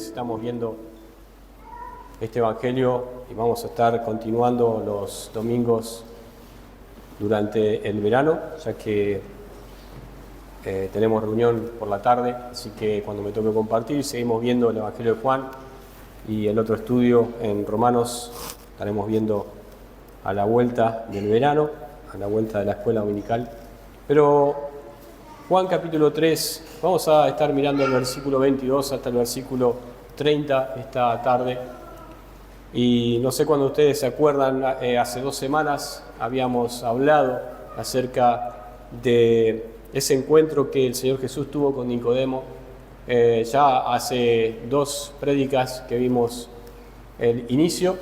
lunes estamos viendo este Evangelio y vamos a estar continuando los domingos durante el verano, ya que tenemos reunión por la tarde, así que cuando me toque compartir seguimos viendo el Evangelio de Juan y el otro estudio en Romanos estaremos viendo a la vuelta del verano, a la vuelta de la escuela dominical. Pero Juan capítulo 3, vamos a estar mirando el versículo 22 hasta el versículo 30 esta tarde. Y no sé cuándo ustedes se acuerdan, hace 2 semanas habíamos hablado acerca de ese encuentro que el Señor Jesús tuvo con Nicodemo. Ya hace 2 prédicas que vimos el inicio,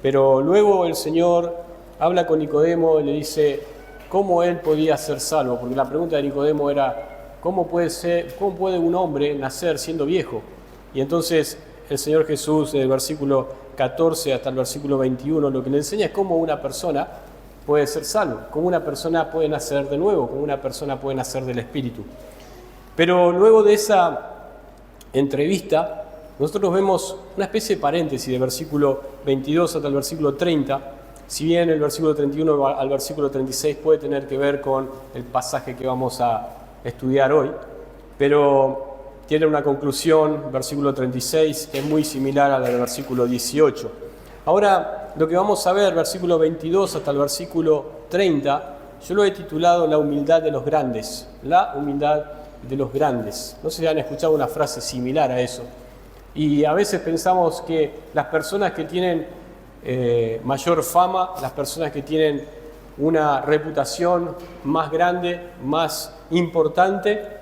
pero luego el Señor habla con Nicodemo y le dice cómo él podía ser salvo, porque la pregunta de Nicodemo era ¿cómo puede un hombre nacer siendo viejo? Y entonces el Señor Jesús, del versículo 14 hasta el versículo 21, lo que le enseña es cómo una persona puede ser salvo, cómo una persona puede nacer de nuevo, cómo una persona puede nacer del Espíritu. Pero luego de esa entrevista, nosotros vemos una especie de paréntesis del versículo 22 hasta el versículo 30, si bien el versículo 31 al versículo 36 puede tener que ver con el pasaje que vamos a estudiar hoy, pero tiene una conclusión, versículo 36, que es muy similar a la del versículo 18. Ahora, lo que vamos a ver, versículo 22 hasta el versículo 30, yo lo he titulado La humildad de los grandes. La humildad de los grandes. No sé si han escuchado una frase similar a eso. Y a veces pensamos que las personas que tienen mayor fama, las personas que tienen una reputación más grande, más importante,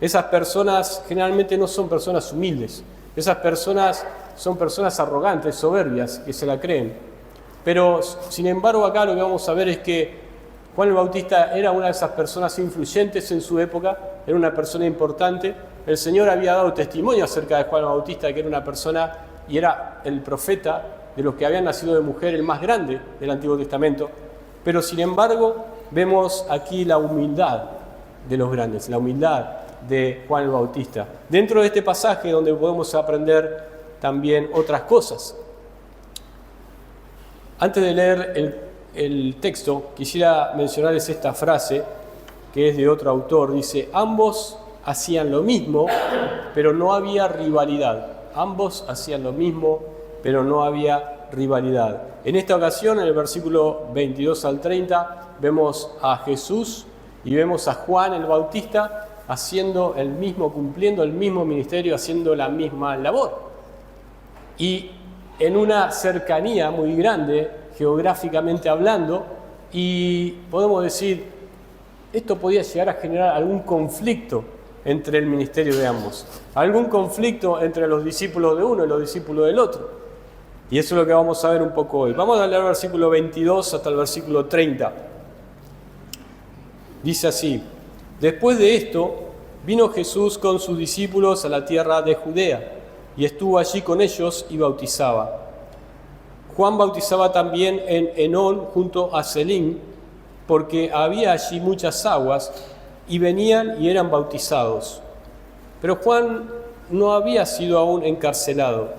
esas personas generalmente no son personas humildes. Esas personas son personas arrogantes, soberbias, que se la creen. Pero, sin embargo, acá lo que vamos a ver es que Juan el Bautista era una de esas personas influyentes en su época, era una persona importante. El Señor había dado testimonio acerca de Juan el Bautista, que era una persona y era el profeta de los que habían nacido de mujer, el más grande del Antiguo Testamento. Pero, sin embargo, vemos aquí la humildad de los grandes, la humildad de Juan el Bautista. Dentro de este pasaje donde podemos aprender también otras cosas. Antes de leer el texto, quisiera mencionarles esta frase que es de otro autor. Dice, ambos hacían lo mismo, pero no había rivalidad. Ambos hacían lo mismo, pero no había rivalidad. En esta ocasión, en el versículo 22 al 30, vemos a Jesús y vemos a Juan el Bautista haciendo el mismo, cumpliendo el mismo ministerio, haciendo la misma labor. Y en una cercanía muy grande, geográficamente hablando, y podemos decir, esto podía llegar a generar algún conflicto entre el ministerio de ambos, algún conflicto entre los discípulos de uno y los discípulos del otro. Y eso es lo que vamos a ver un poco hoy. Vamos a leer el versículo 22 hasta el versículo 30. Dice así, después de esto, vino Jesús con sus discípulos a la tierra de Judea, y estuvo allí con ellos y bautizaba. Juan bautizaba también en Enón junto a Selín, porque había allí muchas aguas, y venían y eran bautizados. Pero Juan no había sido aún encarcelado,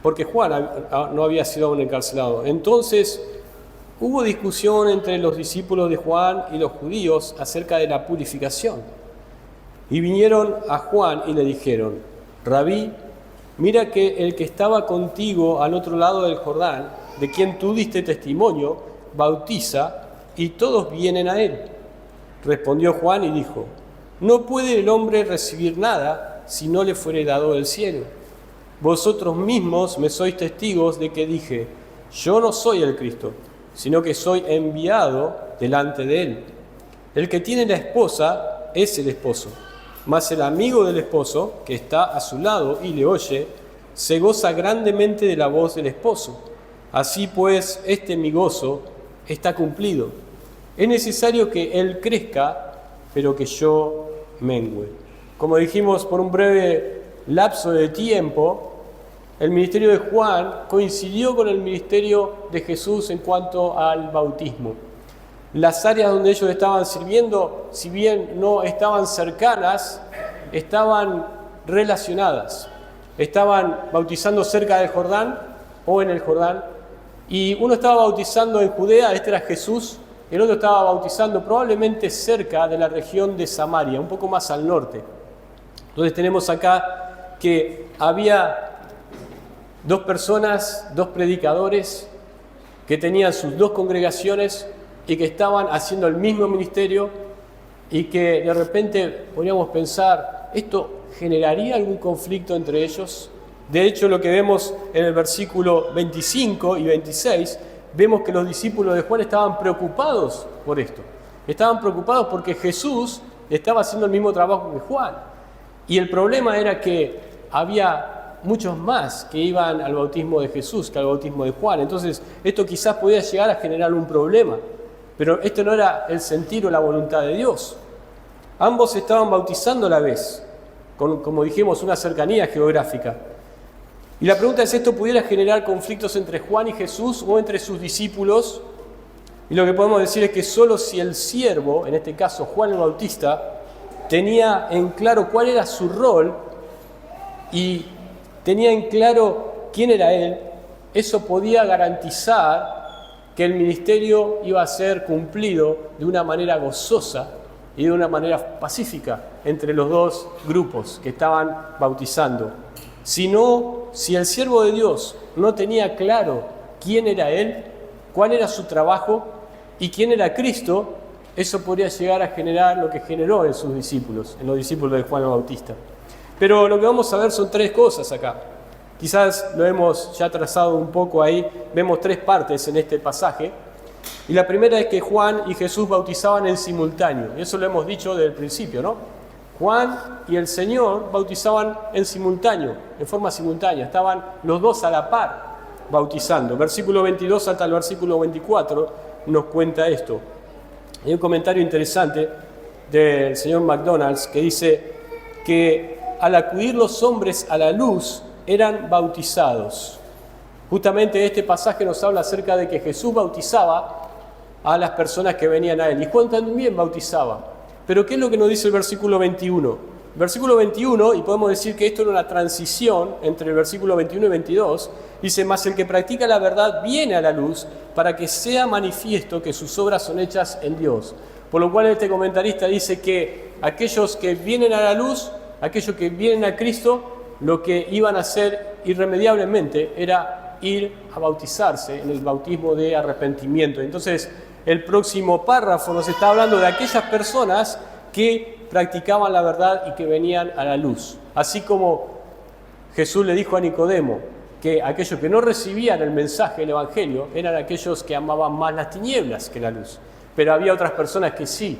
porque Juan no había sido aún encarcelado. Entonces hubo discusión entre los discípulos de Juan y los judíos acerca de la purificación. Y vinieron a Juan y le dijeron, Rabí, mira que el que estaba contigo al otro lado del Jordán, de quien tú diste testimonio, bautiza, y todos vienen a él. Respondió Juan y dijo, no puede el hombre recibir nada si no le fuere dado del cielo. Vosotros mismos me sois testigos de que dije, yo no soy el Cristo, sino que soy enviado delante de él. El que tiene la esposa es el esposo, mas el amigo del esposo, que está a su lado y le oye, se goza grandemente de la voz del esposo. Así pues, mi gozo está cumplido. Es necesario que él crezca, pero que yo mengüe. Como dijimos, por un breve lapso de tiempo, el ministerio de Juan coincidió con el ministerio de Jesús en cuanto al bautismo. Las áreas donde ellos estaban sirviendo, si bien no estaban cercanas, estaban relacionadas. estaban bautizando cerca del Jordán o en el Jordán, y uno estaba bautizando en Judea, este era Jesús, el otro estaba bautizando probablemente cerca de la región de Samaria, un poco más al norte. Entonces tenemos acá que había dos personas, dos predicadores, que tenían sus dos congregaciones y que estaban haciendo el mismo ministerio, y que de repente podríamos pensar, ¿esto generaría algún conflicto entre ellos? De hecho, lo que vemos en el versículo 25 y 26, vemos que los discípulos de Juan estaban preocupados por esto. Estaban preocupados porque Jesús estaba haciendo el mismo trabajo que Juan. Y el problema era que había muchos más que iban al bautismo de Jesús que al bautismo de Juan. Entonces, esto quizás podía llegar a generar un problema. Pero esto no era el sentir o la voluntad de Dios. Ambos estaban bautizando a la vez, con, como dijimos, una cercanía geográfica. Y la pregunta es, ¿esto pudiera generar conflictos entre Juan y Jesús o entre sus discípulos? Y lo que podemos decir es que solo si el siervo, en este caso Juan el Bautista, tenía en claro cuál era su rol y tenía en claro quién era él, eso podía garantizar que el ministerio iba a ser cumplido de una manera gozosa y de una manera pacífica entre los dos grupos que estaban bautizando. Si el siervo de Dios no tenía claro quién era él, cuál era su trabajo y quién era Cristo, eso podría llegar a generar lo que generó en sus discípulos, en los discípulos de Juan el Bautista. Pero lo que vamos a ver son tres cosas acá. Quizás lo hemos ya trazado un poco ahí, vemos tres partes en este pasaje. Y la primera es que Juan y Jesús bautizaban en simultáneo. Y eso lo hemos dicho desde el principio, ¿no? Juan y el Señor bautizaban en simultáneo, en forma simultánea. Estaban los dos a la par bautizando. Versículo 22 hasta el versículo 24 nos cuenta esto. Hay un comentario interesante del señor McDonald's que dice que al acudir los hombres a la luz eran bautizados. Justamente este pasaje nos habla acerca de que Jesús bautizaba a las personas que venían a él. Y Juan también bautizaba. Pero ¿qué es lo que nos dice el versículo 21? Versículo 21, y podemos decir que esto era una transición entre el versículo 21 y 22, dice, mas el que practica la verdad viene a la luz para que sea manifiesto que sus obras son hechas en Dios. Por lo cual este comentarista dice que aquellos que vienen a la luz, aquellos que vienen a Cristo, lo que iban a hacer irremediablemente era ir a bautizarse en el bautismo de arrepentimiento. Entonces, el próximo párrafo nos está hablando de aquellas personas que practicaban la verdad y que venían a la luz. Así como Jesús le dijo a Nicodemo que aquellos que no recibían el mensaje del Evangelio eran aquellos que amaban más las tinieblas que la luz. Pero había otras personas que sí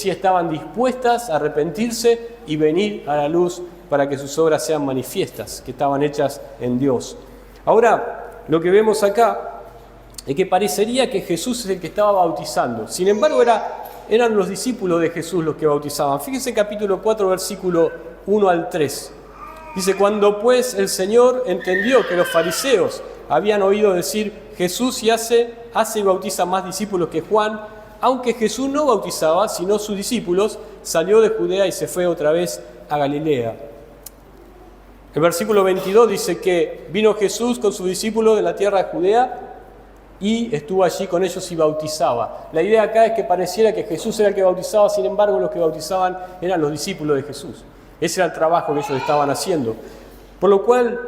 estaban dispuestas a arrepentirse y venir a la luz para que sus obras sean manifiestas, que estaban hechas en Dios. Ahora, lo que vemos acá es que parecería que Jesús es el que estaba bautizando. Sin embargo, eran los discípulos de Jesús los que bautizaban. Fíjense capítulo 4, versículo 1 al 3. Dice, cuando pues el Señor entendió que los fariseos habían oído decir, Jesús hace y bautiza más discípulos que Juan, aunque Jesús no bautizaba, sino sus discípulos, salió de Judea y se fue otra vez a Galilea. El versículo 22 dice que vino Jesús con sus discípulos de la tierra de Judea y estuvo allí con ellos y bautizaba. La idea acá es que pareciera que Jesús era el que bautizaba, sin embargo los que bautizaban eran los discípulos de Jesús. Ese era el trabajo que ellos estaban haciendo. Por lo cual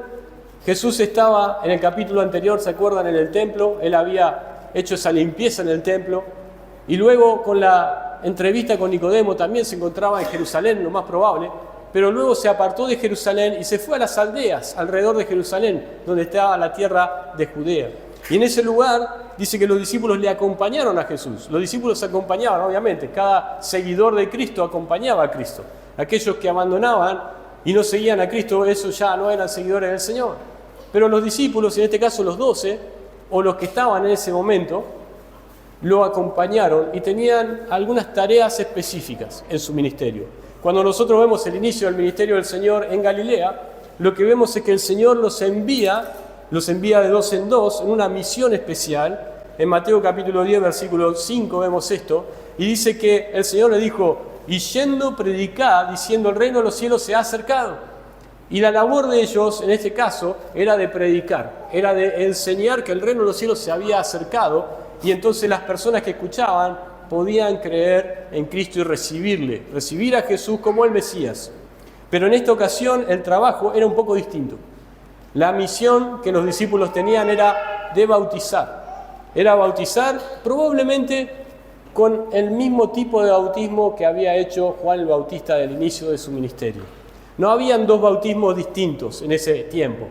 Jesús estaba en el capítulo anterior, ¿se acuerdan? En el templo, él había hecho esa limpieza en el templo y luego con la entrevista con Nicodemo también se encontraba en Jerusalén, lo más probable, pero luego se apartó de Jerusalén y se fue a las aldeas alrededor de Jerusalén, donde estaba la tierra de Judea. Y en ese lugar dice que los discípulos le acompañaron a Jesús. Los discípulos acompañaban, obviamente, cada seguidor de Cristo acompañaba a Cristo. Aquellos que abandonaban y no seguían a Cristo, esos ya no eran seguidores del Señor. Pero los discípulos, en este caso los 12, o los que estaban en ese momento, lo acompañaron y tenían algunas tareas específicas en su ministerio. Cuando nosotros vemos el inicio del ministerio del Señor en Galilea, lo que vemos es que el Señor los envía de dos en dos en una misión especial. En Mateo capítulo 10, versículo 5 vemos esto, y dice que el Señor le dijo, y yendo predicad, diciendo el reino de los cielos se ha acercado. Y la labor de ellos, en este caso, era de predicar, era de enseñar que el reino de los cielos se había acercado, y entonces las personas que escuchaban podían creer en Cristo y recibir a Jesús como el Mesías. Pero en esta ocasión el trabajo era un poco distinto. La misión que los discípulos tenían era de bautizar. Era bautizar probablemente con el mismo tipo de bautismo que había hecho Juan el Bautista del inicio de su ministerio. No habían dos bautismos distintos en ese tiempo.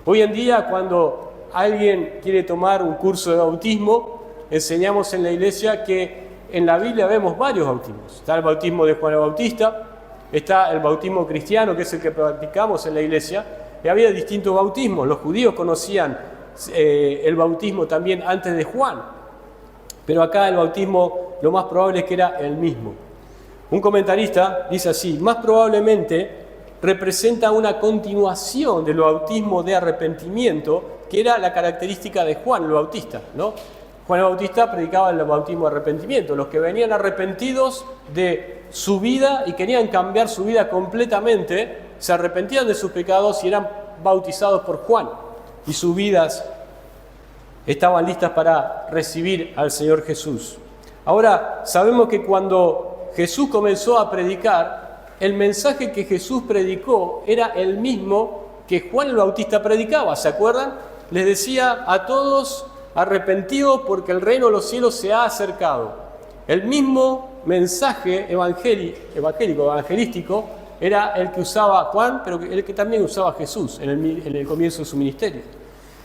Hoy en día, cuando alguien quiere tomar un curso de bautismo, enseñamos en la iglesia que en la Biblia vemos varios bautismos. Está el bautismo de Juan el Bautista, está el bautismo cristiano, que es el que practicamos en la iglesia, y había distintos bautismos. Los judíos conocían el bautismo también antes de Juan, pero acá el bautismo lo más probable es que era el mismo. Un comentarista dice así: más probablemente representa una continuación del bautismo de arrepentimiento, que era la característica de Juan el Bautista, ¿no? Juan el Bautista predicaba el bautismo de arrepentimiento, los que venían arrepentidos de su vida y querían cambiar su vida completamente, se arrepentían de sus pecados y eran bautizados por Juan, y sus vidas estaban listas para recibir al Señor Jesús. Ahora, sabemos que cuando Jesús comenzó a predicar, el mensaje que Jesús predicó era el mismo que Juan el Bautista predicaba, ¿se acuerdan? Les decía a todos: arrepentidos porque el reino de los cielos se ha acercado. El mismo mensaje evangelístico era el que usaba Juan, pero el que también usaba Jesús en el comienzo de su ministerio.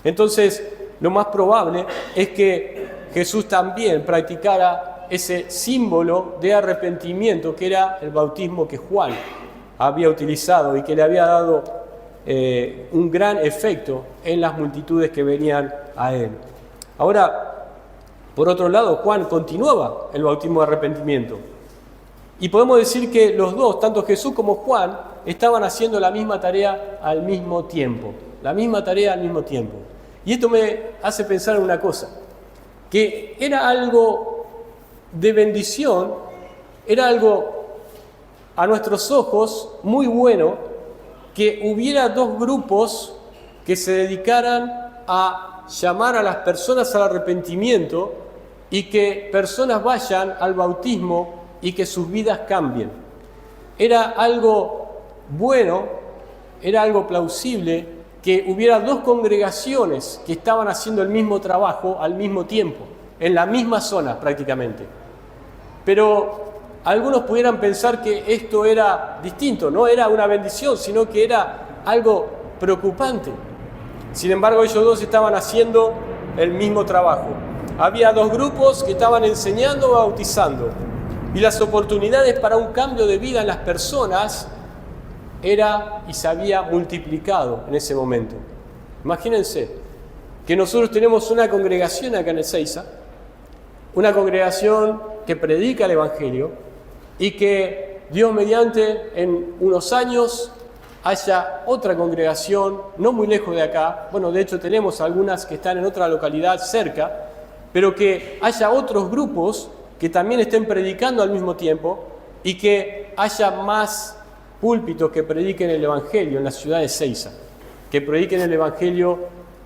Entonces, lo más probable es que Jesús también practicara ese símbolo de arrepentimiento que era el bautismo que Juan había utilizado y que le había dado un gran efecto en las multitudes que venían a él. Ahora, por otro lado, Juan continuaba el bautismo de arrepentimiento. Y podemos decir que los dos, tanto Jesús como Juan, estaban haciendo la misma tarea al mismo tiempo. La misma tarea al mismo tiempo. Y esto me hace pensar en una cosa, que era algo de bendición, era algo a nuestros ojos muy bueno que hubiera dos grupos que se dedicaran a llamar a las personas al arrepentimiento y que personas vayan al bautismo y que sus vidas cambien. Era algo bueno, era algo plausible que hubiera dos congregaciones que estaban haciendo el mismo trabajo al mismo tiempo, en la misma zona prácticamente. Pero algunos pudieran pensar que esto era distinto, no era una bendición, sino que era algo preocupante. Sin embargo, ellos dos estaban haciendo el mismo trabajo. Había dos grupos que estaban enseñando o bautizando. Y las oportunidades para un cambio de vida en las personas era y se había multiplicado en ese momento. Imagínense que nosotros tenemos una congregación acá en Ezeiza, una congregación que predica el Evangelio y que Dios mediante en unos años haya otra congregación no muy lejos de acá. Bueno, de hecho tenemos algunas que están en otra localidad cerca, pero que haya otros grupos que también estén predicando al mismo tiempo y que haya más púlpitos que prediquen el Evangelio en la ciudad de Ezeiza, que prediquen el Evangelio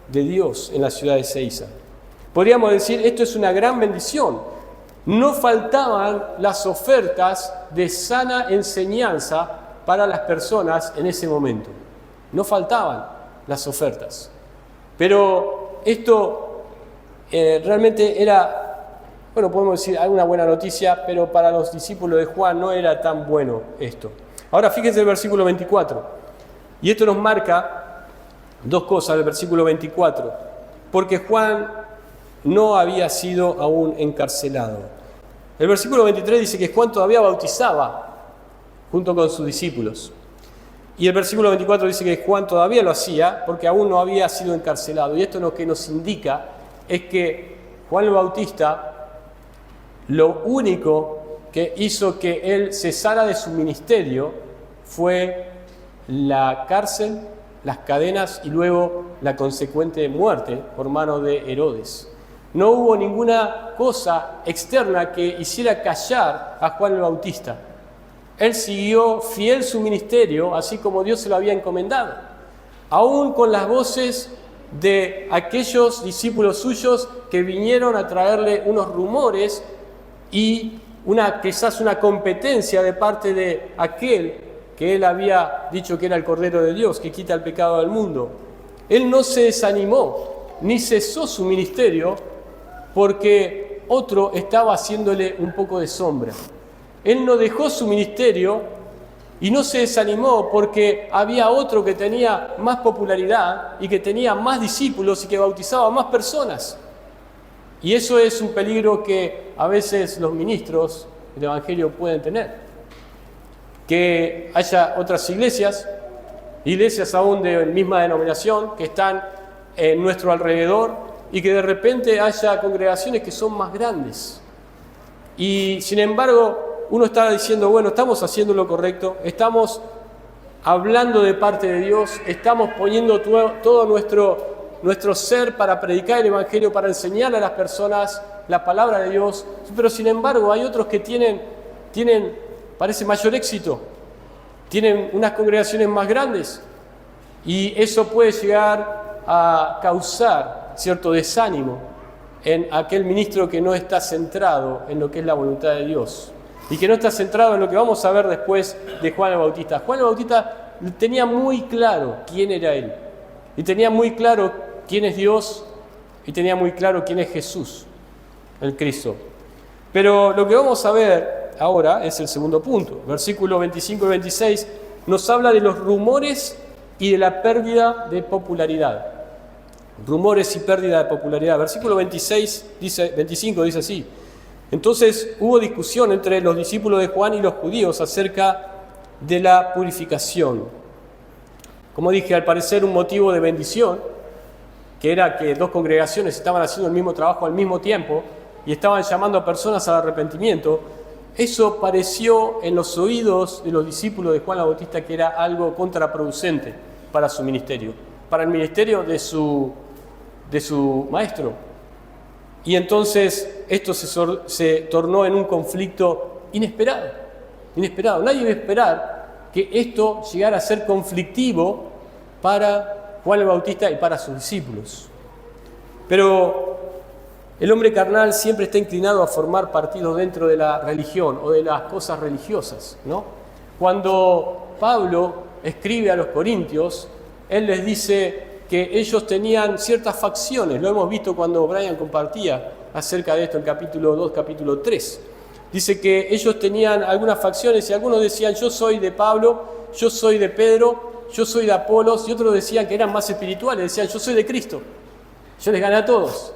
de Dios en la ciudad de Ezeiza. Podríamos decir, esto es una gran bendición. No faltaban las ofertas de sana enseñanza para las personas en ese momento. No faltaban las ofertas. Pero esto realmente era, bueno, podemos decir alguna buena noticia, pero para los discípulos de Juan no era tan bueno esto. Ahora fíjense el versículo 24. Y esto nos marca dos cosas del versículo 24. Porque Juan no había sido aún encarcelado. El versículo 23 dice que Juan todavía bautizaba junto con sus discípulos. Y el versículo 24 dice que Juan todavía lo hacía porque aún no había sido encarcelado. Y esto lo que nos indica es que Juan el Bautista, lo único que hizo que él cesara de su ministerio fue la cárcel, las cadenas y luego la consecuente muerte por mano de Herodes. No hubo ninguna cosa externa que hiciera callar a Juan el Bautista. Él siguió fiel su ministerio, así como Dios se lo había encomendado, aún con las voces de aquellos discípulos suyos que vinieron a traerle unos rumores y quizás una competencia de parte de aquel que él había dicho que era el Cordero de Dios, que quita el pecado del mundo. Él no se desanimó, ni cesó su ministerio, porque otro estaba haciéndole un poco de sombra. Él no dejó su ministerio y no se desanimó porque había otro que tenía más popularidad y que tenía más discípulos y que bautizaba a más personas. Y eso es un peligro que a veces los ministros del Evangelio pueden tener. Que haya otras iglesias aún de misma denominación, que están en nuestro alrededor y que de repente haya congregaciones que son más grandes. Y sin embargo, uno está diciendo, bueno, estamos haciendo lo correcto, estamos hablando de parte de Dios, estamos poniendo todo nuestro ser para predicar el Evangelio, para enseñar a las personas la palabra de Dios, pero sin embargo hay otros que tienen parece mayor éxito, tienen unas congregaciones más grandes y eso puede llegar a causar cierto desánimo en aquel ministro que no está centrado en lo que es la voluntad de Dios y que no está centrado en lo que vamos a ver después de Juan el Bautista. Juan el Bautista tenía muy claro quién era él y tenía muy claro quién es Dios y tenía muy claro quién es Jesús, el Cristo. Pero lo que vamos a ver ahora es el segundo punto. Versículos 25 y 26 nos habla de los rumores y de la pérdida de popularidad. Rumores y pérdida de popularidad. Versículo 25 dice así: entonces hubo discusión entre los discípulos de Juan y los judíos acerca de la purificación. Como dije, al parecer un motivo de bendición, que era que dos congregaciones estaban haciendo el mismo trabajo al mismo tiempo y estaban llamando a personas al arrepentimiento. Eso pareció en los oídos de los discípulos de Juan el Bautista que era algo contraproducente para su ministerio, para el ministerio de su maestro. Y entonces esto se tornó en un conflicto inesperado. Nadie iba a esperar que esto llegara a ser conflictivo para Juan el Bautista y para sus discípulos. Pero el hombre carnal siempre está inclinado a formar partidos dentro de la religión o de las cosas religiosas, ¿no? Cuando Pablo escribe a los corintios, él les dice que ellos tenían ciertas facciones. Lo hemos visto cuando Brian compartía acerca de esto en capítulo 2, capítulo 3. Dice que ellos tenían algunas facciones y algunos decían: yo soy de Pablo, yo soy de Pedro, yo soy de Apolos, y otros decían que eran más espirituales, decían: yo soy de Cristo, yo les gané a todos,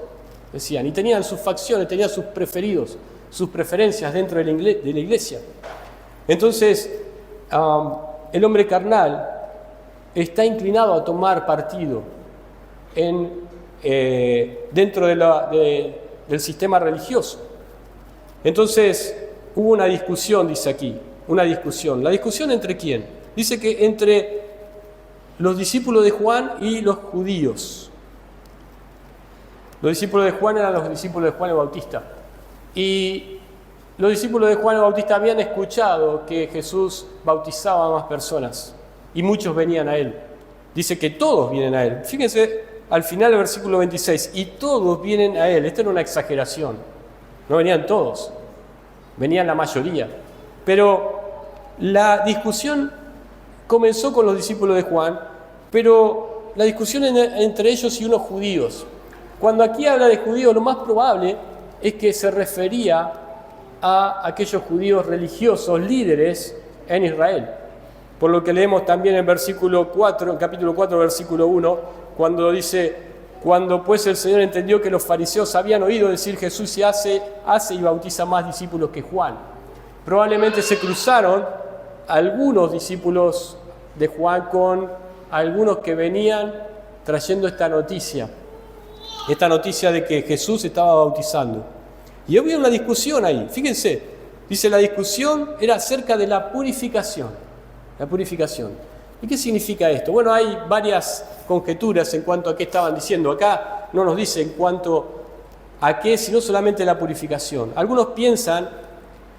decían, y tenían sus facciones, tenían sus preferidos, sus preferencias dentro de la iglesia. Entonces, el hombre carnal está inclinado a tomar partido dentro del sistema religioso. Entonces, hubo una discusión, dice aquí, una discusión. ¿La discusión entre quién? Dice que entre los discípulos de Juan y los judíos. Los discípulos de Juan eran los discípulos de Juan el Bautista. Y los discípulos de Juan el Bautista habían escuchado que Jesús bautizaba a más personas. Y muchos venían a él. Dice que todos vienen a él. Fíjense al final del versículo 26. Y todos vienen a él. Esta era una exageración. No venían todos. Venían la mayoría. Pero la discusión comenzó con los discípulos de Juan. Pero la discusión entre ellos y unos judíos. Cuando aquí habla de judíos, lo más probable es que se refería a aquellos judíos religiosos, líderes en Israel. Por lo que leemos también en versículo 4, en capítulo 4, versículo 1, cuando dice: cuando pues el Señor entendió que los fariseos habían oído decir Jesús se hace y bautiza más discípulos que Juan. Probablemente se cruzaron algunos discípulos de Juan con algunos que venían trayendo esta noticia de que Jesús estaba bautizando. Y había una discusión ahí, fíjense, dice la discusión era acerca de la purificación. La purificación. ¿Y qué significa esto? Bueno, hay varias conjeturas en cuanto a qué estaban diciendo. Acá no nos dice en cuanto a qué, sino solamente la purificación. Algunos piensan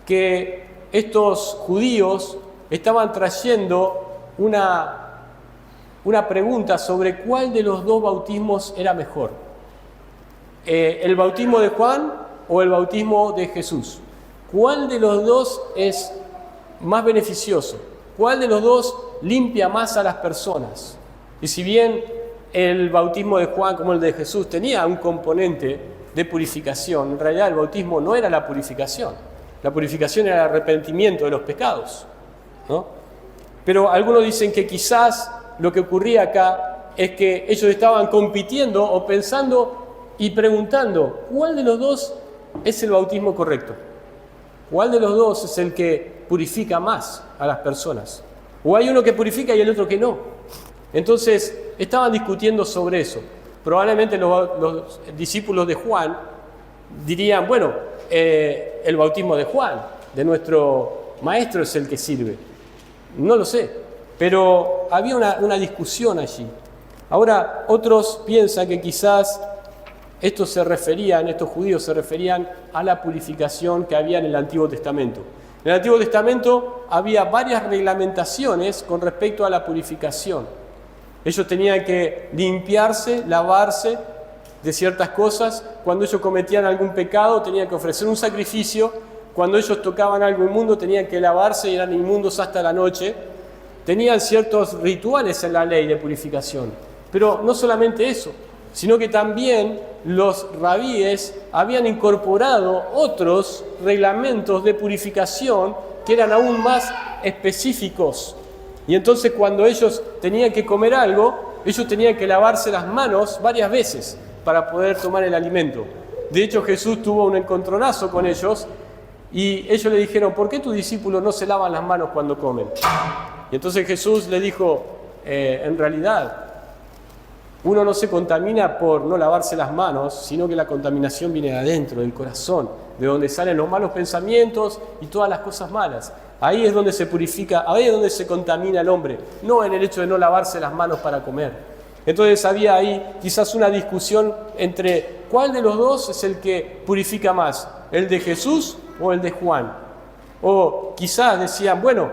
que estos judíos estaban trayendo una pregunta sobre cuál de los dos bautismos era mejor. ¿El bautismo de Juan o el bautismo de Jesús? ¿Cuál de los dos es más beneficioso? ¿Cuál de los dos limpia más a las personas? Y si bien el bautismo de Juan, como el de Jesús, tenía un componente de purificación, en realidad el bautismo no era la purificación. La purificación era el arrepentimiento de los pecados, ¿no? Pero algunos dicen que quizás lo que ocurría acá es que ellos estaban compitiendo o pensando y preguntando, ¿cuál de los dos es el bautismo correcto? ¿Cuál de los dos es el que purifica más a las personas? ¿O hay uno que purifica y el otro que no? Entonces, estaban discutiendo sobre eso. Probablemente los discípulos de Juan dirían, bueno, el bautismo de Juan, de nuestro maestro, es el que sirve. No lo sé, pero había una discusión allí. Ahora, otros piensan que quizás estos judíos se referían a la purificación que había en el Antiguo Testamento. En el Antiguo Testamento había varias reglamentaciones con respecto a la purificación. Ellos tenían que limpiarse, lavarse de ciertas cosas. Cuando ellos cometían algún pecado, tenían que ofrecer un sacrificio. Cuando ellos tocaban algo inmundo, tenían que lavarse y eran inmundos hasta la noche. Tenían ciertos rituales en la ley de purificación. Pero no solamente eso, sino que también los rabíes habían incorporado otros reglamentos de purificación que eran aún más específicos. Y entonces cuando ellos tenían que comer algo, ellos tenían que lavarse las manos varias veces para poder tomar el alimento. De hecho, Jesús tuvo un encontronazo con ellos y ellos le dijeron, ¿por qué tus discípulos no se lavan las manos cuando comen? Y entonces Jesús le dijo, en realidad, uno no se contamina por no lavarse las manos, sino que la contaminación viene de adentro, del corazón, de donde salen los malos pensamientos y todas las cosas malas. Ahí es donde se purifica, ahí es donde se contamina el hombre, no en el hecho de no lavarse las manos para comer. Entonces había ahí quizás una discusión entre cuál de los dos es el que purifica más, el de Jesús o el de Juan. O quizás decían, bueno,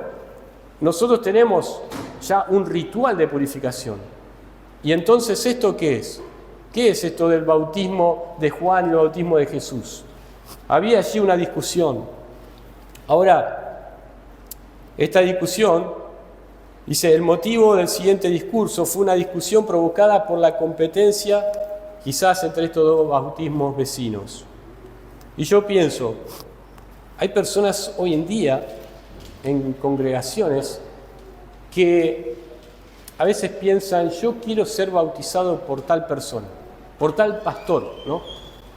nosotros tenemos ya un ritual de purificación. Y entonces, ¿esto qué es? ¿Qué es esto del bautismo de Juan y el bautismo de Jesús? Había allí una discusión. Ahora, esta discusión, dice, el motivo del siguiente discurso fue una discusión provocada por la competencia, quizás entre estos dos bautismos vecinos. Y yo pienso, hay personas hoy en día en congregaciones que a veces piensan, yo quiero ser bautizado por tal persona, por tal pastor, ¿no?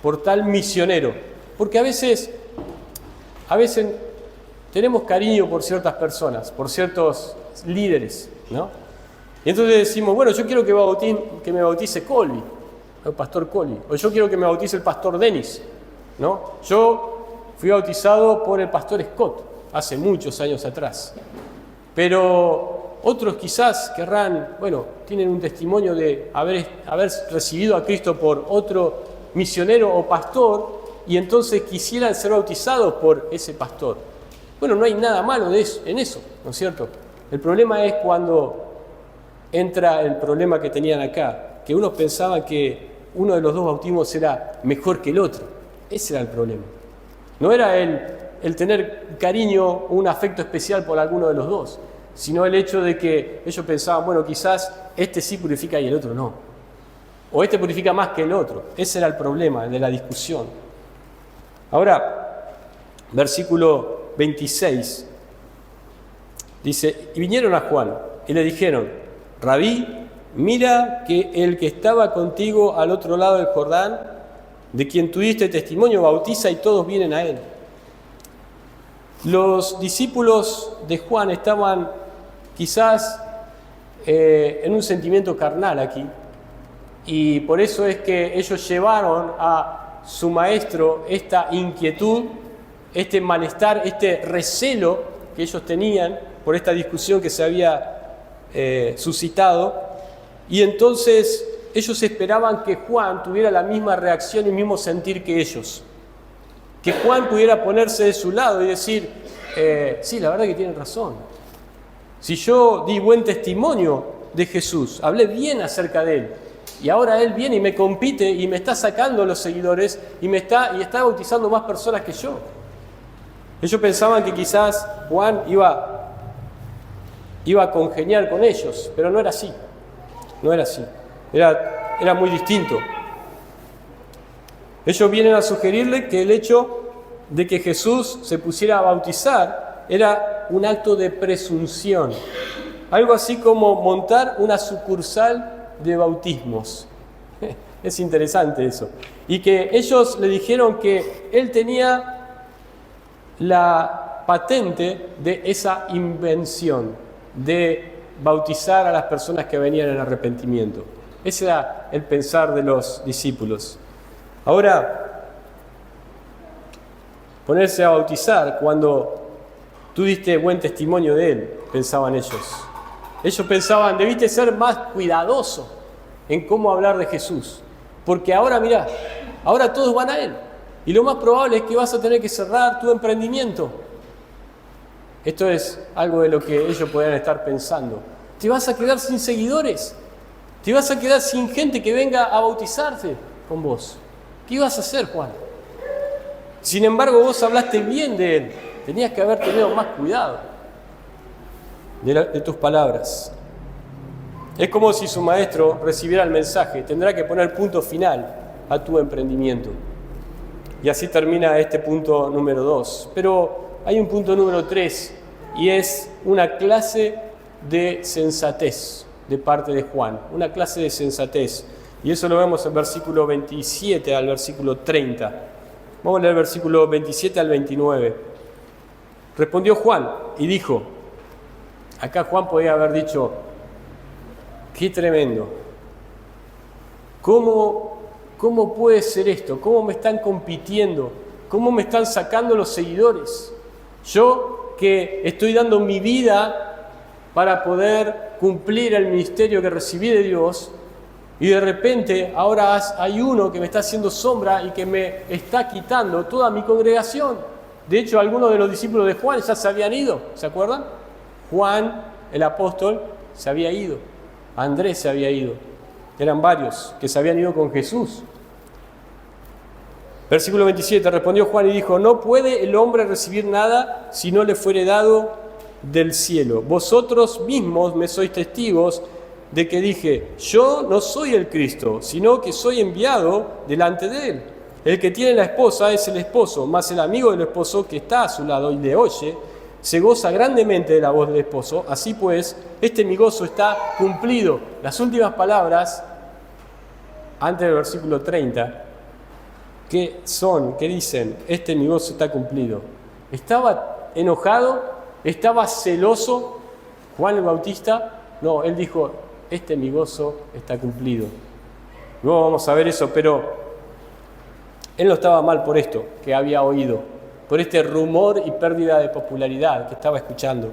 Por tal misionero. Porque a veces tenemos cariño por ciertas personas, por ciertos líderes, ¿no? Y entonces decimos, bueno, yo quiero que me bautice Colby, el pastor Colby, o yo quiero que me bautice el pastor Dennis, ¿no? Yo fui bautizado por el pastor Scott hace muchos años atrás, pero otros quizás querrán, bueno, tienen un testimonio de haber recibido a Cristo por otro misionero o pastor y entonces quisieran ser bautizados por ese pastor. Bueno, no hay nada malo en eso, ¿no es cierto? El problema es cuando entra el problema que tenían acá, que unos pensaban que uno de los dos bautismos era mejor que el otro. Ese era el problema. No era el tener cariño o un afecto especial por alguno de los dos, sino el hecho de que ellos pensaban, bueno, quizás este sí purifica y el otro no. O este purifica más que el otro. Ese era el problema de la discusión. Ahora, versículo 26, dice, y vinieron a Juan y le dijeron, Rabí, mira que el que estaba contigo al otro lado del Jordán, de quien tuviste testimonio, bautiza y todos vienen a él. Los discípulos de Juan estaban quizás en un sentimiento carnal aquí, y por eso es que ellos llevaron a su maestro esta inquietud, este malestar, este recelo que ellos tenían por esta discusión que se había suscitado, y entonces ellos esperaban que Juan tuviera la misma reacción y el mismo sentir que ellos, que Juan pudiera ponerse de su lado y decir, sí, la verdad que tienen razón. Si yo di buen testimonio de Jesús, hablé bien acerca de Él, y ahora Él viene y me compite y me está sacando los seguidores y está bautizando más personas que yo. Ellos pensaban que quizás Juan iba a congeniar con ellos, pero no era así. No era así. Era muy distinto. Ellos vienen a sugerirle que el hecho de que Jesús se pusiera a bautizar era un acto de presunción. Algo así como montar una sucursal de bautismos. Es interesante eso. Y que ellos le dijeron que él tenía la patente de esa invención de bautizar a las personas que venían en arrepentimiento. Ese era el pensar de los discípulos. Ahora, ponerse a bautizar cuando tú diste buen testimonio de Él, pensaban ellos. Ellos pensaban, debiste ser más cuidadoso en cómo hablar de Jesús. Porque ahora, mirá, ahora todos van a Él. Y lo más probable es que vas a tener que cerrar tu emprendimiento. Esto es algo de lo que ellos podrían estar pensando. Te vas a quedar sin seguidores. Te vas a quedar sin gente que venga a bautizarse con vos. ¿Qué ibas a hacer, Juan? Sin embargo, vos hablaste bien de Él. Tenías que haber tenido más cuidado de tus palabras. Es como si su maestro recibiera el mensaje. Tendrá que poner punto final a tu emprendimiento. Y así termina este punto número 2. Pero hay un punto número 3 y es una clase de sensatez de parte de Juan. Una clase de sensatez. Y eso lo vemos en versículo 27 al versículo 30. Vamos a leer versículo 27 al 29. Respondió Juan y dijo, acá Juan podía haber dicho, qué tremendo. ¿Cómo puede ser esto? ¿Cómo me están compitiendo? ¿Cómo me están sacando los seguidores? Yo que estoy dando mi vida para poder cumplir el ministerio que recibí de Dios, y de repente ahora hay uno que me está haciendo sombra y que me está quitando toda mi congregación. De hecho, algunos de los discípulos de Juan ya se habían ido, ¿se acuerdan? Juan, el apóstol, se había ido. Andrés se había ido. Eran varios que se habían ido con Jesús. Versículo 27, respondió Juan y dijo, no puede el hombre recibir nada si no le fuere dado del cielo. Vosotros mismos me sois testigos de que dije, yo no soy el Cristo, sino que soy enviado delante de Él. El que tiene la esposa es el esposo, mas el amigo del esposo que está a su lado y le oye, se goza grandemente de la voz del esposo. Así pues, mi gozo está cumplido. Las últimas palabras, antes del versículo 30, ¿qué dicen? Mi gozo está cumplido. ¿Estaba enojado? ¿Estaba celoso Juan el Bautista? No, él dijo, mi gozo está cumplido. Luego vamos a ver eso, pero él no estaba mal por esto que había oído, por este rumor y pérdida de popularidad que estaba escuchando.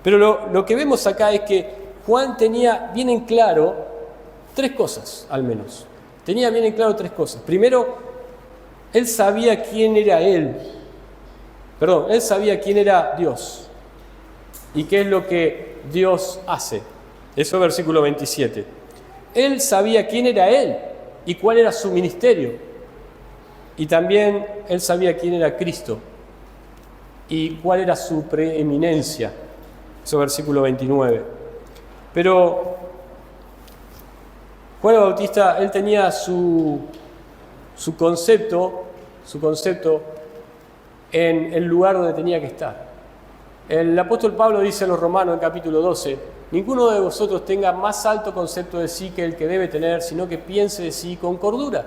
Pero lo que vemos acá es que Juan tenía bien en claro 3 cosas, al menos. Tenía bien en claro 3 cosas. Primero, él sabía quién era él sabía quién era Dios y qué es lo que Dios hace. Eso es versículo 27. Él sabía quién era él y cuál era su ministerio. Y también él sabía quién era Cristo y cuál era su preeminencia. Eso es versículo 29. Pero Juan el Bautista, él tenía su concepto en el lugar donde tenía que estar. El apóstol Pablo dice a los Romanos en capítulo 12, ninguno de vosotros tenga más alto concepto de sí que el que debe tener, sino que piense de sí con cordura,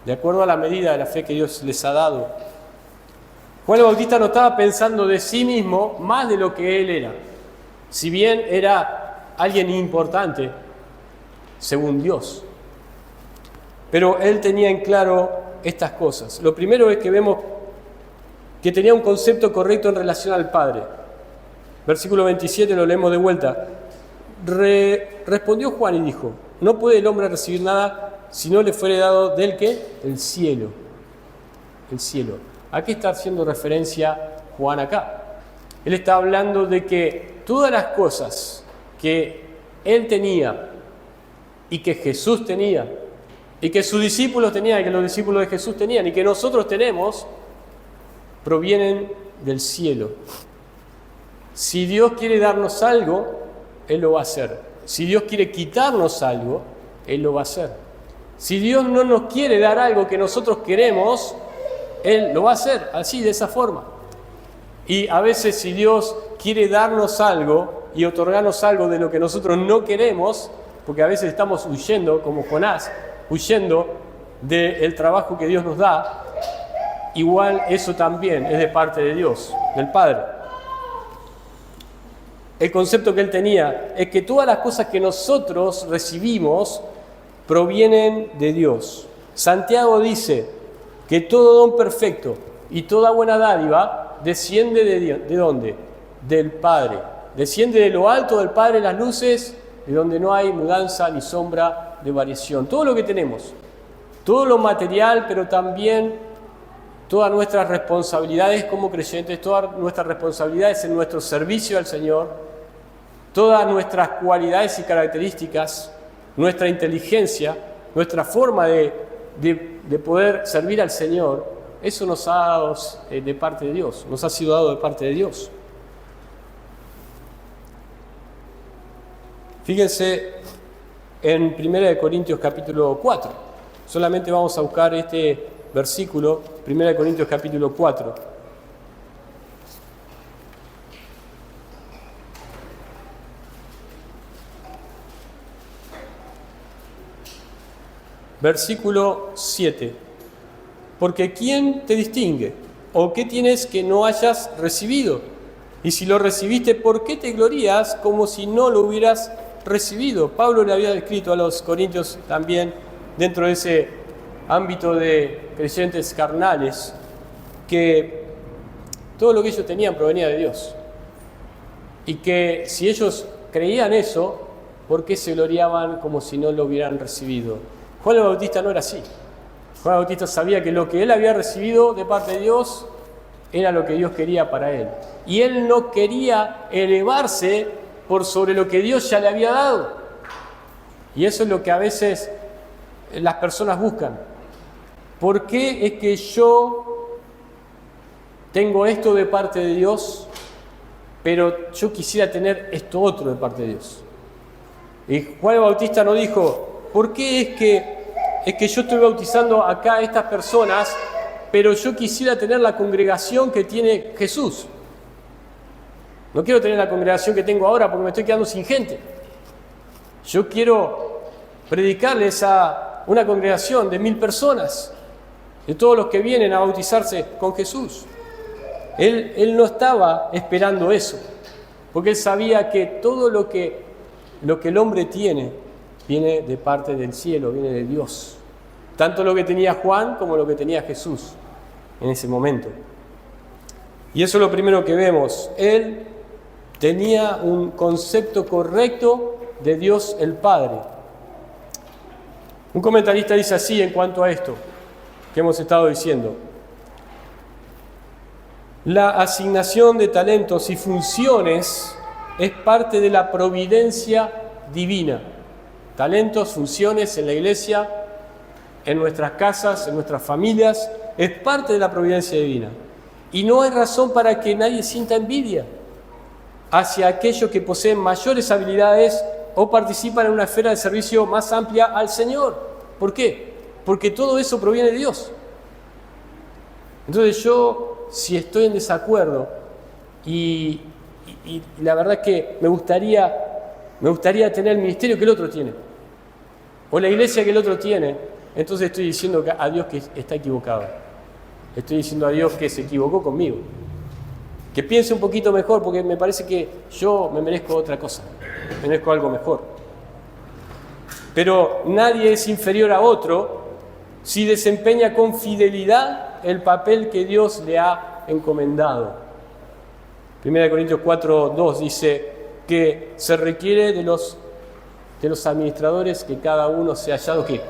de acuerdo a la medida de la fe que Dios les ha dado. Juan el Bautista no estaba pensando de sí mismo más de lo que él era. Si bien era alguien importante, según Dios. Pero él tenía en claro estas cosas. Lo primero es que vemos que tenía un concepto correcto en relación al Padre. Versículo 27 lo leemos de vuelta. Respondió Juan y dijo, no puede el hombre recibir nada si no le fuere dado del ¿qué? El cielo. El cielo. ¿A qué está haciendo referencia Juan acá? Él está hablando de que todas las cosas que Él tenía y que Jesús tenía y que sus discípulos tenían y que los discípulos de Jesús tenían y que nosotros tenemos, provienen del cielo. Si Dios quiere darnos algo, Él lo va a hacer. Si Dios quiere quitarnos algo, Él lo va a hacer. Si Dios no nos quiere dar algo que nosotros queremos, Él lo va a hacer así, de esa forma. Y a veces si Dios quiere darnos algo y otorgarnos algo de lo que nosotros no queremos, porque a veces estamos huyendo, como Jonás, huyendo del trabajo que Dios nos da, igual eso también es de parte de Dios, del Padre. El concepto que Él tenía es que todas las cosas que nosotros recibimos provienen de Dios. Santiago dice que todo don perfecto y toda buena dádiva desciende ¿de dónde? Del Padre. Desciende de lo alto del Padre las luces, de donde no hay mudanza ni sombra de variación. Todo lo que tenemos, todo lo material, pero también todas nuestras responsabilidades como creyentes, todas nuestras responsabilidades en nuestro servicio al Señor, todas nuestras cualidades y características, nuestra inteligencia, nuestra forma de poder servir al Señor, eso nos ha dado de parte de Dios, nos ha sido dado de parte de Dios. Fíjense en 1 Corintios capítulo 4. Solamente vamos a buscar este versículo, 1 Corintios capítulo 4. Versículo 7. Porque ¿quién te distingue? ¿O qué tienes que no hayas recibido? Y si lo recibiste, ¿por qué te glorías como si no lo hubieras recibido? Pablo le había escrito a los corintios también, dentro de ese ámbito de creyentes carnales, que todo lo que ellos tenían provenía de Dios. Y que si ellos creían eso, ¿por qué se gloriaban como si no lo hubieran recibido? Juan el Bautista no era así. Juan el Bautista sabía que lo que él había recibido de parte de Dios era lo que Dios quería para él. Y él no quería elevarse por sobre lo que Dios ya le había dado. Y eso es lo que a veces las personas buscan. ¿Por qué es que yo tengo esto de parte de Dios, pero yo quisiera tener esto otro de parte de Dios? Y Juan el Bautista no dijo, ¿por qué es que yo estoy bautizando acá a estas personas, pero yo quisiera tener la congregación que tiene Jesús? No quiero tener la congregación que tengo ahora porque me estoy quedando sin gente. Yo quiero predicarles a una congregación de 1000 personas, de todos los que vienen a bautizarse con Jesús. Él no estaba esperando eso, porque él sabía que todo lo que el hombre tiene viene de parte del cielo, viene de Dios. Tanto lo que tenía Juan como lo que tenía Jesús en ese momento. Y eso es lo primero que vemos. Él tenía un concepto correcto de Dios el Padre. Un comentarista dice así en cuanto a esto que hemos estado diciendo: la asignación de talentos y funciones es parte de la providencia divina. Talentos, funciones en la iglesia, en nuestras casas, en nuestras familias, es parte de la providencia divina. Y no hay razón para que nadie sienta envidia hacia aquellos que poseen mayores habilidades o participan en una esfera de servicio más amplia al Señor. ¿Por qué? Porque todo eso proviene de Dios. Entonces yo, si estoy en desacuerdo y la verdad es que me gustaría tener el ministerio que el otro tiene, o la iglesia que el otro tiene, entonces estoy diciendo a Dios que está equivocado. Estoy diciendo a Dios que se equivocó conmigo. Que piense un poquito mejor, porque me parece que yo me merezco otra cosa, me merezco algo mejor. Pero nadie es inferior a otro si desempeña con fidelidad el papel que Dios le ha encomendado. 1 Corintios 4:2 dice que se requiere de los administradores que cada uno sea hallado ¿qué?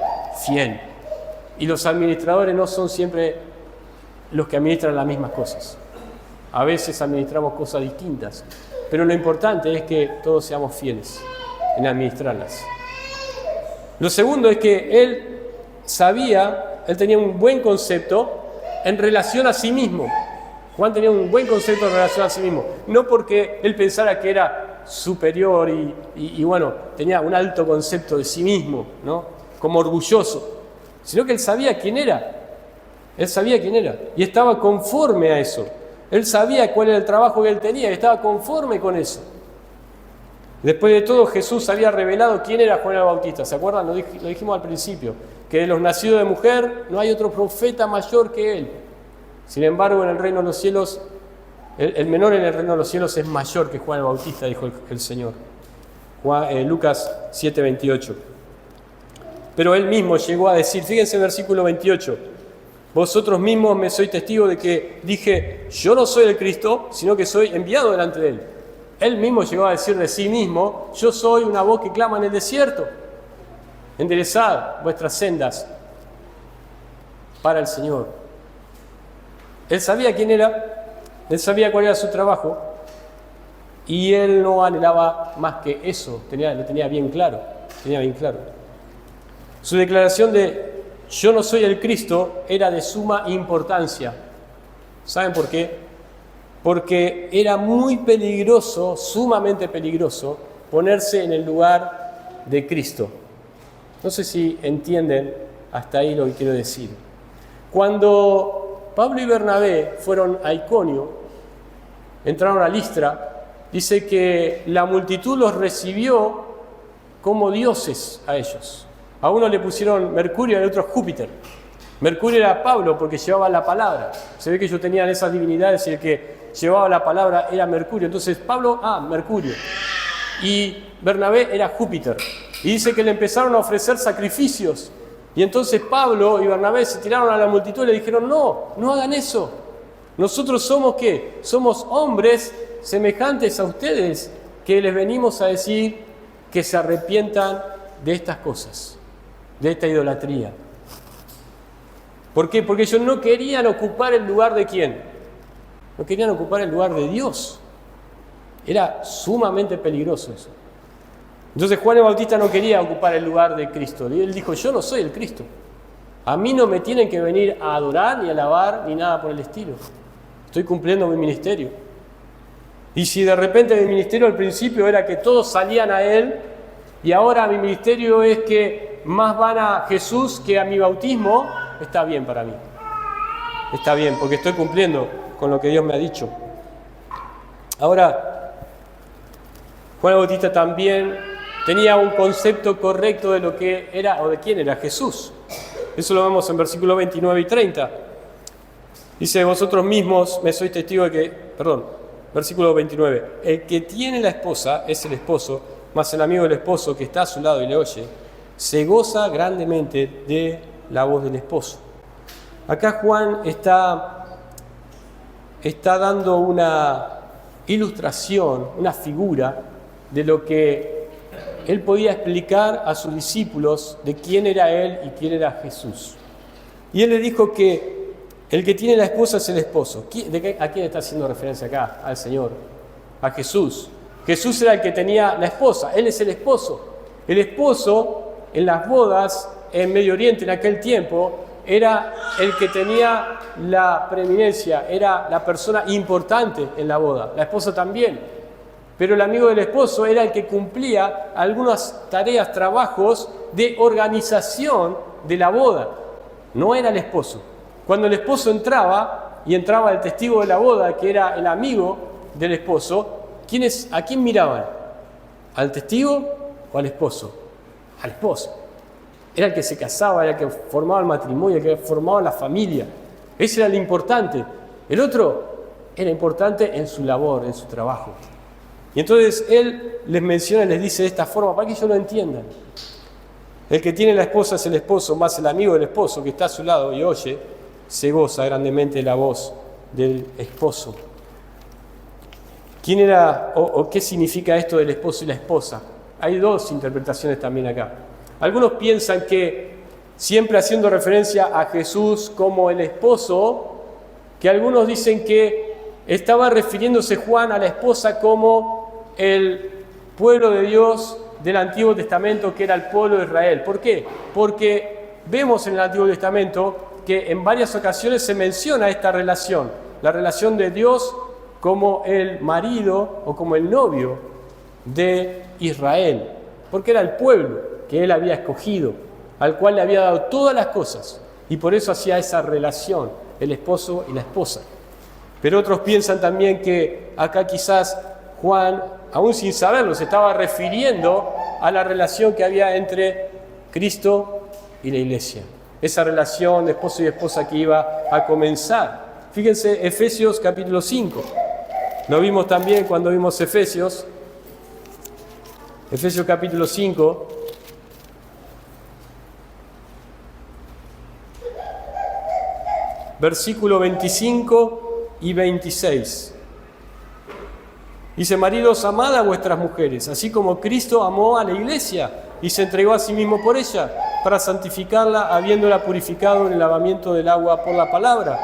Fiel. Y los administradores no son siempre los que administran las mismas cosas. A veces administramos cosas distintas, pero lo importante es que todos seamos fieles en administrarlas. Lo segundo es que él tenía un buen concepto en relación a sí mismo. Juan tenía un buen concepto en relación a sí mismo, no porque él pensara que era superior y bueno, tenía un alto concepto de sí mismo, ¿no? Como orgulloso, sino que él sabía quién era. Él sabía quién era y estaba conforme a eso. Él sabía cuál era el trabajo que él tenía y estaba conforme con eso. Después de todo, Jesús había revelado quién era Juan el Bautista. ¿Se acuerdan? Lo dijimos al principio, que de los nacidos de mujer no hay otro profeta mayor que él. Sin embargo, en el reino de los cielos, el menor en el reino de los cielos es mayor que Juan el Bautista, dijo el Señor. Lucas 7:28. Pero él mismo llegó a decir, fíjense en el versículo 28, vosotros mismos me sois testigos de que dije, yo no soy el Cristo, sino que soy enviado delante de él. Él mismo llegó a decir de sí mismo, yo soy una voz que clama en el desierto, enderezad vuestras sendas para el Señor. Él sabía quién era, él sabía cuál era su trabajo y él no anhelaba más que eso, lo tenía bien claro. Su declaración de yo no soy el Cristo era de suma importancia. ¿Saben por qué? Porque era muy peligroso, sumamente peligroso, ponerse en el lugar de Cristo. No sé si entienden hasta ahí lo que quiero decir. Cuando Pablo y Bernabé fueron a Iconio, entraron a Listra, dice que la multitud los recibió como dioses a ellos. A uno le pusieron Mercurio y al otro Júpiter. Mercurio era Pablo porque llevaba la palabra. Se ve que ellos tenían esas divinidades y el que llevaba la palabra era Mercurio. Entonces Pablo, Mercurio. Y Bernabé era Júpiter. Y dice que le empezaron a ofrecer sacrificios. Y entonces Pablo y Bernabé se tiraron a la multitud y le dijeron, no hagan eso. Nosotros somos ¿qué? Somos hombres semejantes a ustedes que les venimos a decir que se arrepientan de estas cosas, de esta idolatría. ¿Por qué? Porque ellos no querían ocupar el lugar de ¿quién? No querían ocupar el lugar de Dios. Era sumamente peligroso eso. Entonces Juan el Bautista no quería ocupar el lugar de Cristo. Él dijo, yo no soy el Cristo. A mí no me tienen que venir a adorar, ni a alabar, ni nada por el estilo. Estoy cumpliendo mi ministerio. Y si de repente mi ministerio al principio era que todos salían a Él, y ahora mi ministerio es que más van a Jesús que a mi bautismo, está bien para mí. Está bien, porque estoy cumpliendo con lo que Dios me ha dicho. Ahora, Juan el Bautista también tenía un concepto correcto de lo que era o de quién era Jesús. Eso lo vemos en versículos 29 y 30. Dice, vosotros mismos me sois testigos de que, versículo 29, el que tiene la esposa es el esposo, mas el amigo del esposo que está a su lado y le oye, se goza grandemente de la voz del esposo. Acá Juan está dando una ilustración, una figura de lo que él podía explicar a sus discípulos de quién era él y quién era Jesús. Y él le dijo que el que tiene la esposa es el esposo. ¿A quién está haciendo referencia acá? Al Señor, a Jesús. Jesús era el que tenía la esposa, él es el esposo. El esposo en las bodas en Medio Oriente en aquel tiempo era el que tenía la preeminencia, era la persona importante en la boda, la esposa también. Pero el amigo del esposo era el que cumplía algunas tareas, trabajos de organización de la boda. No era el esposo. Cuando el esposo entraba, y entraba el testigo de la boda, que era el amigo del esposo, ¿a quién miraban? ¿Al testigo o al esposo? Al esposo. Era el que se casaba, era el que formaba el matrimonio, el que formaba la familia. Ese era el importante. El otro era importante en su labor, en su trabajo. Y entonces él les menciona y les dice de esta forma, para que ellos lo entiendan. El que tiene la esposa es el esposo, más el amigo del esposo que está a su lado y oye, se goza grandemente la voz del esposo. ¿Quién era o qué significa esto del esposo y la esposa? Hay dos interpretaciones también acá. Algunos piensan que, siempre haciendo referencia a Jesús como el esposo, que algunos dicen que estaba refiriéndose Juan a la esposa como el pueblo de Dios del Antiguo Testamento, que era el pueblo de Israel. ¿Por qué? Porque vemos en el Antiguo Testamento que en varias ocasiones se menciona esta relación, la relación de Dios como el marido o como el novio de Israel, porque era el pueblo que él había escogido, al cual le había dado todas las cosas, y por eso hacía esa relación, el esposo y la esposa. Pero otros piensan también que acá quizás Juan, aún sin saberlo, se estaba refiriendo a la relación que había entre Cristo y la iglesia. Esa relación de esposo y esposa que iba a comenzar. Fíjense, Efesios capítulo 5. Lo vimos también cuando vimos Efesios capítulo 5. Versículo 25 y 26. Dice: maridos, amad a vuestras mujeres, así como Cristo amó a la iglesia y se entregó a sí mismo por ella, para santificarla, habiéndola purificado en el lavamiento del agua por la palabra,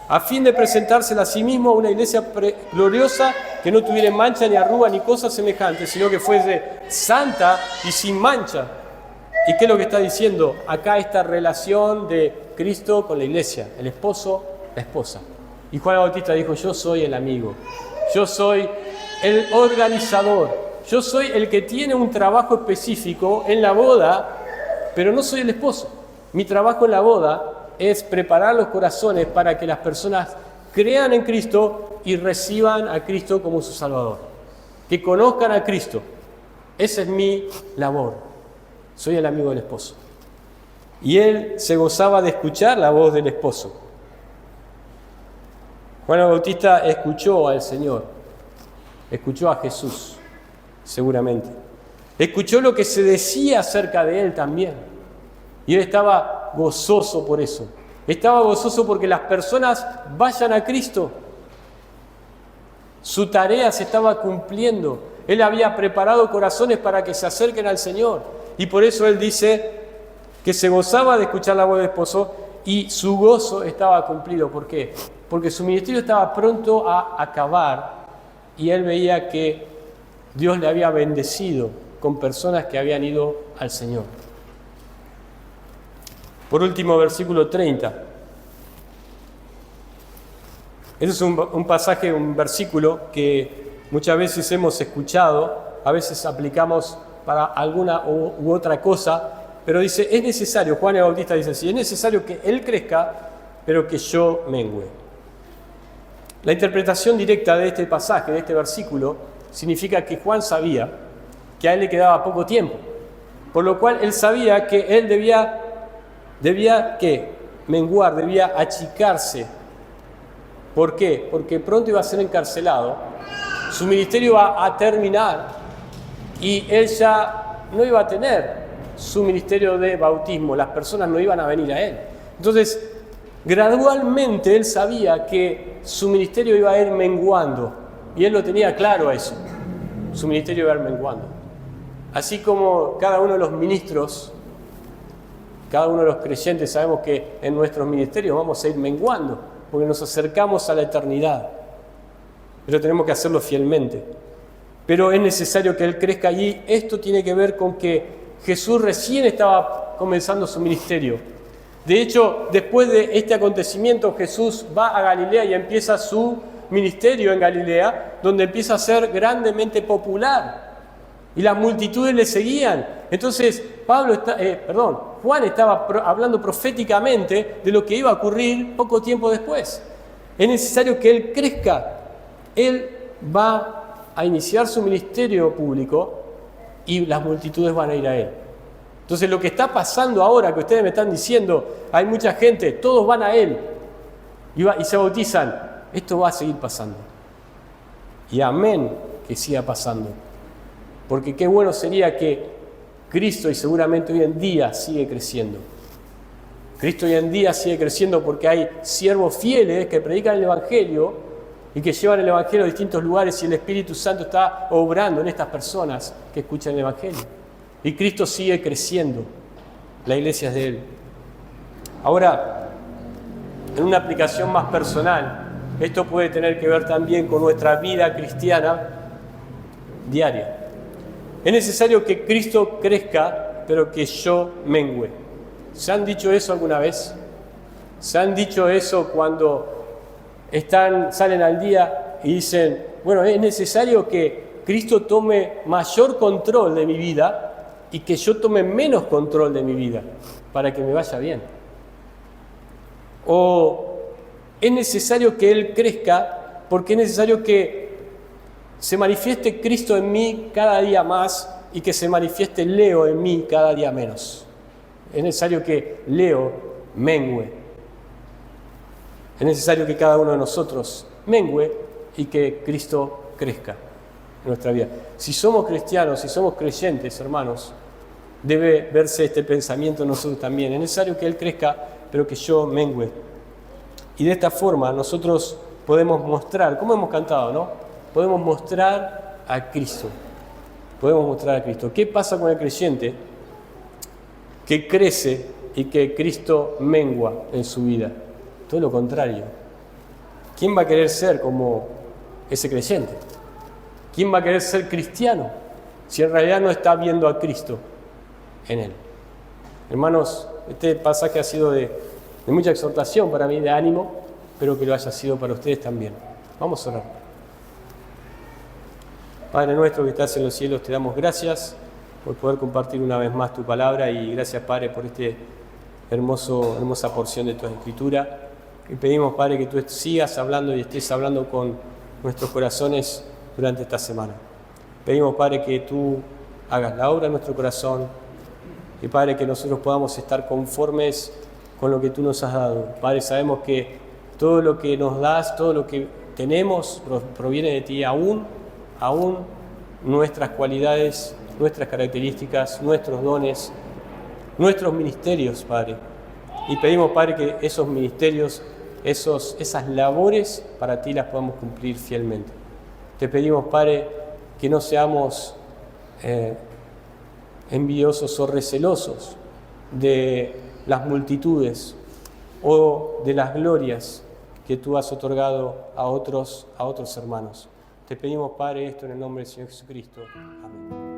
a fin de presentársela a sí mismo una iglesia gloriosa, que no tuviera mancha ni arruga ni cosas semejantes, sino que fuese santa y sin mancha. ¿Y qué es lo que está diciendo? Acá esta relación de Cristo con la iglesia, el esposo, la esposa. Y Juan el Bautista dijo: yo soy el amigo, yo soy el organizador, yo soy el que tiene un trabajo específico en la boda, pero no soy el esposo. Mi trabajo en la boda es preparar los corazones para que las personas crean en Cristo y reciban a Cristo como su Salvador, que conozcan a Cristo. Esa es mi labor. Soy el amigo del esposo. Y él se gozaba de escuchar la voz del esposo. Juan el Bautista escuchó al Señor, escuchó a Jesús, seguramente. Escuchó lo que se decía acerca de él también. Y él estaba gozoso por eso. Estaba gozoso porque las personas vayan a Cristo. Su tarea se estaba cumpliendo. Él había preparado corazones para que se acerquen al Señor. Y por eso él dice que se gozaba de escuchar la voz del esposo y su gozo estaba cumplido. ¿Por qué? Porque su ministerio estaba pronto a acabar y él veía que Dios le había bendecido con personas que habían ido al Señor. Por último, versículo 30. Ese es un pasaje, un versículo que muchas veces hemos escuchado, a veces aplicamos para alguna u otra cosa, pero dice: es necesario, Juan el Bautista dice así, es necesario que él crezca, pero que yo mengüe. La interpretación directa de este pasaje, de este versículo, significa que Juan sabía que a él le quedaba poco tiempo, por lo cual él sabía que él debía ¿qué? Menguar, debía achicarse. ¿Por qué? Porque pronto iba a ser encarcelado, su ministerio iba a terminar y él ya no iba a tener su ministerio de bautismo, las personas no iban a venir a él. Entonces, gradualmente él sabía que su ministerio iba a ir menguando y él lo tenía claro a eso, su ministerio iba a ir menguando. Así como cada uno de los ministros, cada uno de los creyentes sabemos que en nuestros ministerios vamos a ir menguando porque nos acercamos a la eternidad, pero tenemos que hacerlo fielmente. Pero es necesario que él crezca allí. Esto tiene que ver con que Jesús recién estaba comenzando su ministerio. De hecho, después de este acontecimiento, Jesús va a Galilea y empieza su ministerio en Galilea, donde empieza a ser grandemente popular. Y las multitudes le seguían. Entonces, Juan estaba hablando proféticamente de lo que iba a ocurrir poco tiempo después. Es necesario que él crezca. Él va a iniciar su ministerio público y las multitudes van a ir a él. Entonces, lo que está pasando ahora, que ustedes me están diciendo, hay mucha gente, todos van a él y se bautizan, esto va a seguir pasando. Y amén que siga pasando. Porque qué bueno sería que Cristo, y seguramente hoy en día sigue creciendo. Cristo hoy en día sigue creciendo porque hay siervos fieles que predican el Evangelio y que llevan el Evangelio a distintos lugares y el Espíritu Santo está obrando en estas personas que escuchan el Evangelio. Y Cristo sigue creciendo. La iglesia es de Él. Ahora, en una aplicación más personal, Esto puede tener que ver también con nuestra vida cristiana diaria. Es necesario que Cristo crezca, pero que yo mengüe. ¿Se han dicho eso alguna vez? ¿Se han dicho eso cuando salen al día y dicen, bueno, es necesario que Cristo tome mayor control de mi vida y que yo tome menos control de mi vida para que me vaya bien? O es necesario que Él crezca porque es necesario que se manifieste Cristo en mí cada día más y que se manifieste Leo en mí cada día menos. Es necesario que Leo mengüe. Es necesario que cada uno de nosotros mengüe y que Cristo crezca en nuestra vida. Si somos cristianos, si somos creyentes, hermanos, debe verse este pensamiento en nosotros también. Es necesario que Él crezca, pero que yo mengüe. Y de esta forma nosotros podemos mostrar, como hemos cantado, ¿no? Podemos mostrar a Cristo. Podemos mostrar a Cristo. ¿Qué pasa con el creyente que crece y que Cristo mengua en su vida? Todo lo contrario. ¿Quién va a querer ser como ese creyente? ¿Quién va a querer ser cristiano si en realidad no está viendo a Cristo en él? Hermanos, este pasaje ha sido de mucha exhortación para mí, de ánimo, pero que lo haya sido para ustedes también. Vamos a orar. Padre nuestro que estás en los cielos, te damos gracias por poder compartir una vez más tu palabra y gracias, Padre, por esta hermosa porción de tu Escritura. Y pedimos, Padre, que tú sigas hablando y estés hablando con nuestros corazones durante esta semana. Pedimos, Padre, que tú hagas la obra en nuestro corazón y, Padre, que nosotros podamos estar conformes con lo que tú nos has dado. Padre, sabemos que todo lo que nos das, todo lo que tenemos proviene de ti, aún nuestras cualidades, nuestras características, nuestros dones, nuestros ministerios, Padre. Y pedimos, Padre, que esos ministerios, esas labores para ti las podamos cumplir fielmente. Te pedimos, Padre, que no seamos envidiosos o recelosos de las multitudes o de las glorias que tú has otorgado a otros hermanos. Te pedimos, Padre, esto en el nombre del Señor Jesucristo. Amén.